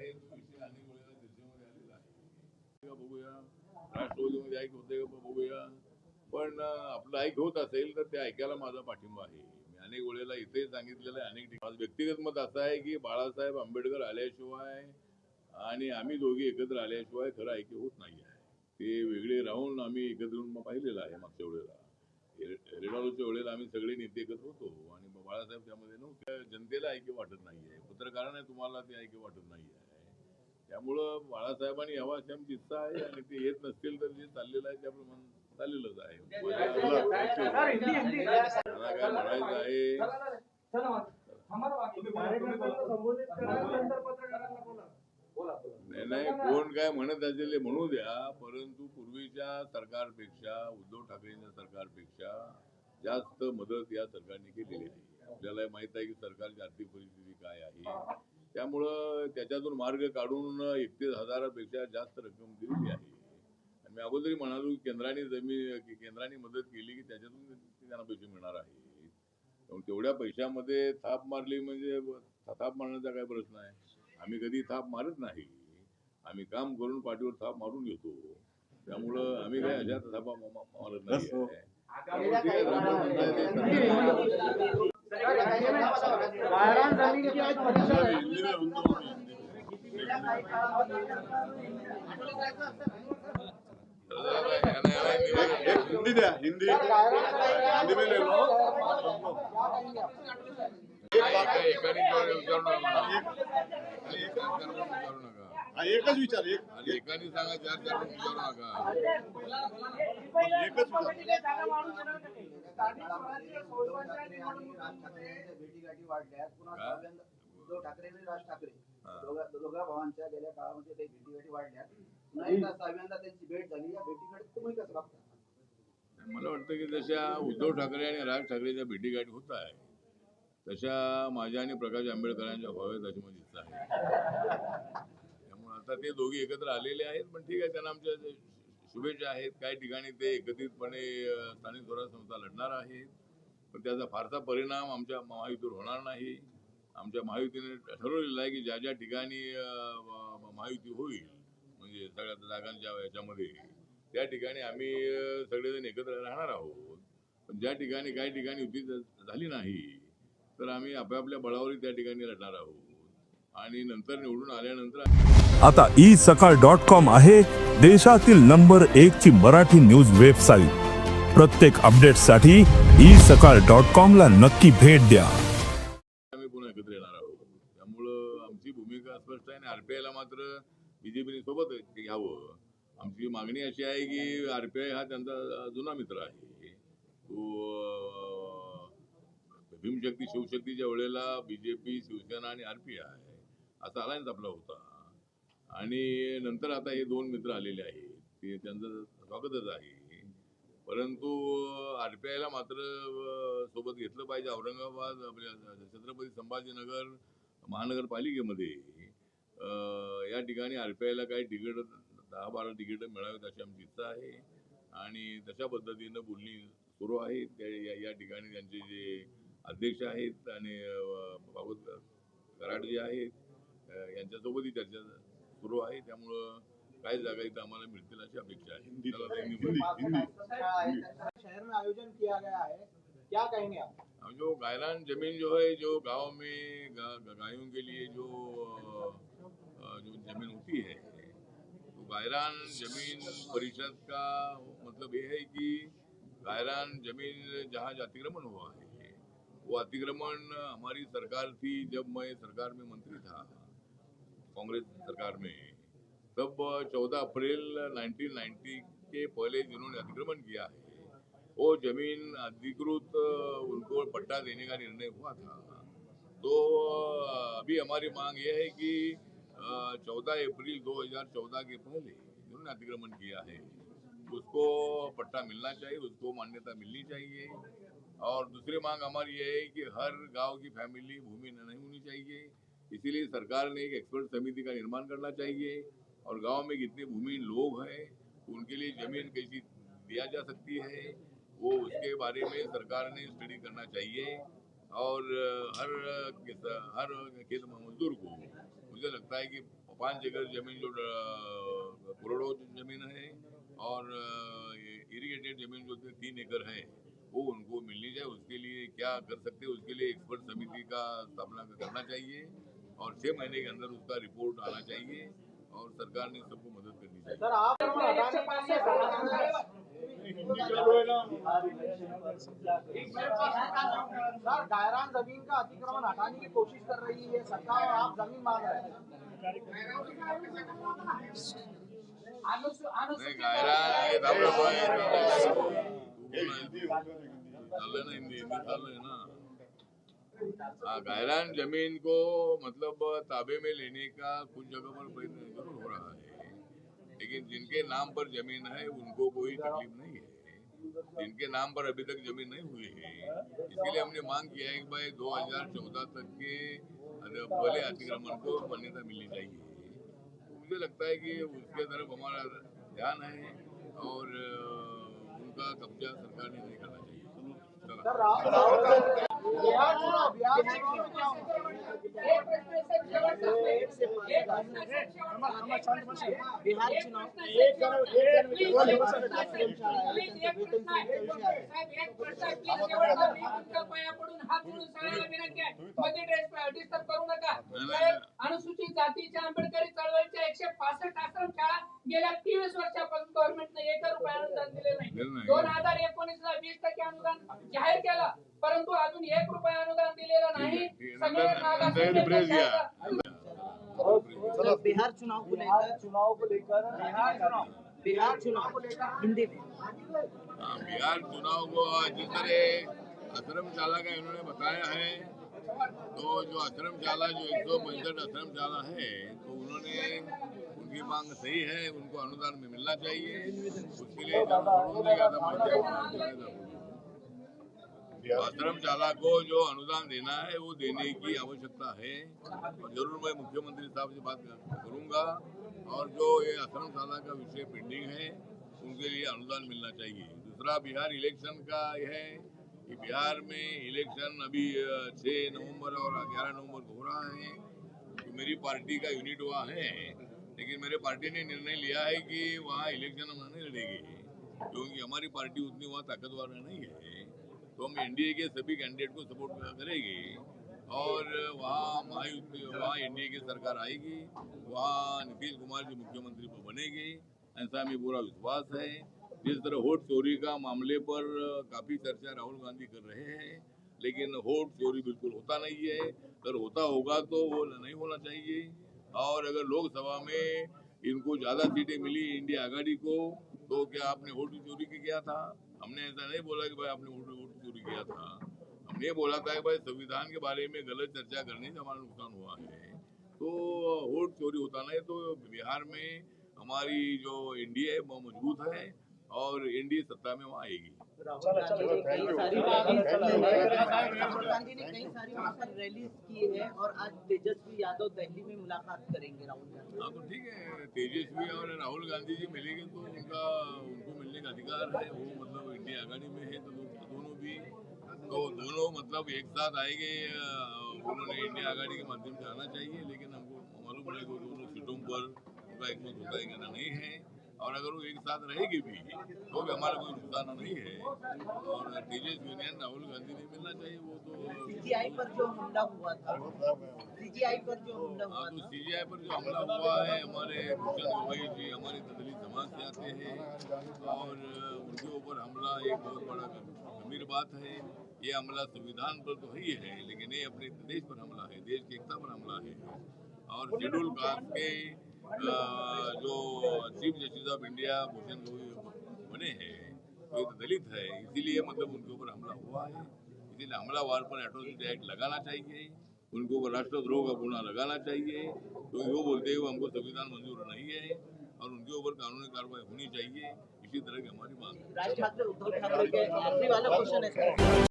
आहे तो विषय अनेक वेळेला चर्चेमध्ये आलेला आहे. बघूया राष्ट्रवादीमध्ये ऐक होते का बघूया, पण आपलं ऐक होत असेल तर ते ऐकायला माझा पाठिंबा आहे. मी अनेक वेळेला इथे सांगितलेलं आहे, अनेक ठिकाणी व्यक्तिगत मत असं आहे की बाळासाहेब आंबेडकर आल्याशिवाय आणि आम्ही दोघे एकत्र आल्याशिवाय खरं ऐक्य होत नाही आहे. ते वेगळे राहून आम्ही एकत्र येऊन पाहिलेलं आहे. मागच्या वेळेला रेडाळूच्या वेळेला आम्ही सगळे नेते एकत्र होतो आणि बाळासाहेब त्यामध्ये नव्हते. जनतेला ऐक्य वाटत नाहीये, पत्रकारांना तुम्हाला ते ऐक्य वाटत नाहीये. त्यामुळं बाळासाहेबांनी यावं अशी आमची इच्छा आहे आणि ते येत नसतील तर जे चाललेलं आहे त्याप्रमाणे चाललेलंच आहे. मला काय म्हणायचं आहे, नाही कोण काय म्हणत असेल म्हणू द्या, परंतु पूर्वीच्या सरकारपेक्षा उद्धव ठाकरेंच्या सरकारपेक्षा जास्त मदत या सरकारने केलेली आहे. आपल्याला माहित आहे की सरकारची आर्थिक परिस्थिती काय आहे, त्यामुळं त्याच्यातून मार्ग काढून 31,000 पेक्षा जास्त रक्कम दिलेली आहे. आणि मी अगोदरही म्हणालो की केंद्राने मदत केली की त्याच्यातून त्यांना पैसे मिळणार आहे. तेवढ्या पैशामध्ये थाप मारली म्हणजे थाप मारण्याचा काय प्रश्न आहे. आम्ही कधी थाप मारत नाही, आम्ही काम करून पाठीवर थाप मारून घेतो. त्यामुळं आम्ही काय अशा थापा मारत नाही. हिंदी द्या, हिंदी में ले लो. एकाने विचारू नका, एकच विचार, एकाने सांगा, चार चार विचारू नका. एकच उद्धव ठाकरे आणि राज ठाकरे दोघा भावांच्या गेल्या काळामध्ये काही भेटीगाठी वाढल्या. सहाव्यांदा त्यांची भेट झाली. या भेटीकडे तुम्ही कसं बघता? मला वाटतं की जशा उद्धव ठाकरे आणि राज ठाकरेच्या भेटीगाठी होत आहे तशा माझ्या आणि प्रकाश आंबेडकरांच्या व्हाव्यात अशी माझी इच्छा आहे. त्यामुळे आता ते दोघे एकत्र आलेले आहेत, पण ठीक आहे, त्यांना आमच्या शुभेच्छा आहेत. काही ठिकाणी ते एकत्रितपणे स्थानिक स्वराज्य संस्था लढणार आहेत, पण त्याचा फारसा परिणाम आमच्या महायुतीवर होणार नाही. आमच्या महायुतीने ठरवलेलं आहे की ज्या ज्या ठिकाणी महायुती होईल, म्हणजे सगळ्या जागांच्या याच्यामध्ये, त्या ठिकाणी आम्ही सगळेजण एकत्र राहणार आहोत. पण ज्या ठिकाणी काही ठिकाणी युती झाली नाही तर आम्ही आपापल्या बळावर त्या ठिकाणी लढणार आहोत. आणि नंतर निवडून आल्यानंतर आता isakal.com आहे देशातील नंबर 1 ची मराठी न्यूज वेबसाईट. प्रत्येक अपडेटसाठी isakal.com ला नक्की भेट द्या. आम्ही पुन्हा एकत्र येणार आहोत. त्यामुळं आमची भूमिका स्पष्ट आहे आणि आरपीआयला मात्र बीजेपीने सोबत घ्यावं. आमची मागणी अशी आहे की आरपीआय हा त्यांचा जुना मित्र आहे. तो भीमशक्ती शिवशक्तीच्या वेळेला बीजेपी, शिवसेना आणि आरपीआय असा अलायन्स आपला होता. आणि नंतर आता हे दोन मित्र आलेले आहेत, ते त्यांचं स्वागतच आहे. परंतु आरपीआयला मात्र सोबत घेतलं पाहिजे. औरंगाबाद छत्रपती संभाजीनगर महानगरपालिकेमध्ये या ठिकाणी आरपीआयला काही तिकीट 10-12 तिकीटं मिळावीत अशी आमची इच्छा आहे आणि तशा पद्धतीनं बोलणी सुरू आहे. या ठिकाणी त्यांचे जे अध्यक्ष आहेत आणि भागवत कराड जे आहेत यांच्यासोबतही चर्चा सुरू आहे. त्यामुळं काही जागा इथं आम्हाला मिळतील अशी अपेक्षा आहे. शहर में आयोजन किया गया है, क्या कहेंगे आप? जो गायरान जमीन जो है, जो गांव में गायों के लिए जो जमीन होती है, तो गायरान जमीन परिषद का मतलब ये है कि गायरान जमीन जहाँ अतिक्रमण हुआ है वो अतिक्रमण हमारी सरकार थी जब मैं सरकार में मंत्री था, कांग्रेस सरकार में, तब 14 अप्रैल 1990 के पहले जिन्होंने अतिक्रमण किया है वो जमीन अधिकृत उनको पट्टा देने का निर्णय हुआ था. तो अभी हमारी मांग ये है कि 14 अप्रैल 2014 के पहले जिन्होंने अतिक्रमण किया है उसको पट्टा मिलना चाहिए, उसको मान्यता मिलनी चाहिए. और दूसरी मांग हमारी ये है कि हर गांव की फैमिली भूमि नहीं होनी चाहिए. इसीलिए सरकार ने एक एक्सपर्ट समिति का निर्माण करना चाहिए और गांव में कितने भूमिहीन लोग हैं उनके लिए जमीन कैसी दिया जा सकती है वो उसके बारे में सरकार ने स्टडी करना चाहिए. और हर खेत मजदूर को मुझे लगता है कि 5 एकड़ जमीन जो करोड़ों जमीन है और इरिगेटेड जमीन जो 3 एकड़ है वो उनको मिलनी चाहिए। उसके लिए क्या कर सकते हैं, उसके लिए एक्सपर्ट समिति का स्थापना करना चाहिए और 6 महीने के अंदर उसका रिपोर्ट आना चाहिए और सरकार ने सबको मदद करनी चाहिए। सर आप सर गायरान जमीन का अतिक्रमण हटाने की कोशिश कर रही है सरकार और आप जमीन मांग रहे हैं। गायरान जमीन को मतलब ताबे में लेने का कुछ जगह पर प्रयत्न जरूर हो रहा है, लेकिन जिनके नाम पर जमीन है उनको कोई तकलीफ नहीं है। जिनके नाम पर अभी तक जमीन नहीं हुई है, इसलिए हमने मांग किया है कि भाई 2014 तक के पहले अतिक्रमण को मान्यता मिलनी चाहिए। मुझे लगता है कि उसके तरफ हमारा ध्यान है और उनका कब्जा सरकार ने नहीं करना चाहिए। बिहार चुनाव अनुसूचित जातीच्या आंबेडकरी चळवळीच्या 165 आश्रमशाळा गेल्या 23 वर्षापासून गव्हर्नमेंटने 1 रुपया अनुदान दिले नाही। 2019 ला 20% अनुदान जाहीर केला, परंतु अजून 1 रुपया अनुदान दिलेलं नाही। सगळे बिहार चुनाव को लेकर हिंदी में बिहार चुनाव को जिस तरह आश्रमशाला का इन्होंने बताया है, तो जो आश्रमशाला जो 165 आश्रमशाला है, तो उन्होंने उनकी मांग सही है, उनको अनुदान में मिलना चाहिए। उसके लिए आश्रमशाला को जो अनुदान देना है वो देने की आवश्यकता है और जरूर मैं मुख्यमंत्री साहब से बात करूंगा और जो ये आश्रमशाला का विषय पेंडिंग है उनके लिए अनुदान मिलना चाहिए। दूसरा, बिहार इलेक्शन का यह है कि बिहार में इलेक्शन अभी 6 नवंबर और 11 नवंबर को हो रहा है। तो मेरी पार्टी का यूनिट वहाँ है, लेकिन मेरे पार्टी ने निर्णय लिया है कि वहाँ इलेक्शन हम नहीं लड़ेंगे, क्योंकि हमारी पार्टी उतनी वहाँ ताकतवर नहीं है। तो हम एनडीए के सभी कैंडिडेट को सपोर्ट करेंगे और वहाँ एनडीए की सरकार आएगी, वहाँ नीतीश कुमार जी मुख्यमंत्री बनेंगे, ऐसा हमें पूरा विश्वास है। जिस तरह वोट चोरी का मामले पर काफी चर्चा राहुल गांधी कर रहे हैं, लेकिन वोट चोरी बिल्कुल होता नहीं है। अगर होता होगा तो वो नहीं होना चाहिए। और अगर लोकसभा में इनको ज्यादा सीटें मिली इंडिया आघाड़ी को, तो क्या आपने वोट चोरी किया था? हमने ऐसा नहीं बोला कि भाई आपने वोट चोरी किया था। हमने बोला था कि भाई संविधान के बारे में गलत चर्चा करने से हमारा नुकसान हुआ है। तो वोट चोरी होता नहीं, तो बिहार में हमारी जो एनडीए है वो मजबूत है और एनडीए सत्ता में वहाँ आएगी। राहुल गांधी ने कई सारी वहाँ पर रैली की है और आज तेजस्वी यादव दिल्ली में मुलाकात करेंगे राहुल गांधी। हाँ, तो ठीक है, तेजस्वी और राहुल गांधी जी मिलेंगे तो उनको मिलने का अधिकार है। वो मतलब इंडिया आघाड़ी में है, तो दोनों मतलब एक साथ आएंगे। उन्होंने इंडिया आघाड़ी के माध्यम से आना चाहिए, लेकिन हमको मालूम है कि दोनों सीटों पर उनका एकमत होता है कि नहीं है। और अगर वो एक साथ रहेगी भी तो भी हमारा कोई नुकसान नहीं है। और तेजस्वी यूनियन राहुल गांधी नहीं मिलना चाहिए। वो तो सीजीआई पर जो हमला हुआ था, सीजीआई पर जो हमला हुआ है, हमारे भूषण गवई जी हमारे दलित समाज से आते हैं और उनके ऊपर हमला एक बहुत बड़ा गंभीर बात है। ये हमला संविधान पर तो ही है, लेकिन ये अपने देश पर हमला है, देश की एकता पर हमला है। और शेड्यूल कास्ट के जो chief justice of India Bhushan Gavai बने हैं, तो ये तो दलित है, इसीलिए मतलब उनके ऊपर हमला हुआ है। इसीलिए हमलावर पर एट्रोसिटी एक्ट लगाना चाहिए, उनके ऊपर राष्ट्रद्रोह का गुना लगाना चाहिए। तो वो बोलते हुए हमको संविधान मंजूर नहीं है और उनके ऊपर कानूनी कार्रवाई होनी चाहिए। इसी तरह की हमारी मांग है। राज ठाकरे उद्धव ठाकरे के आखिरी वाला क्वेश्चन है।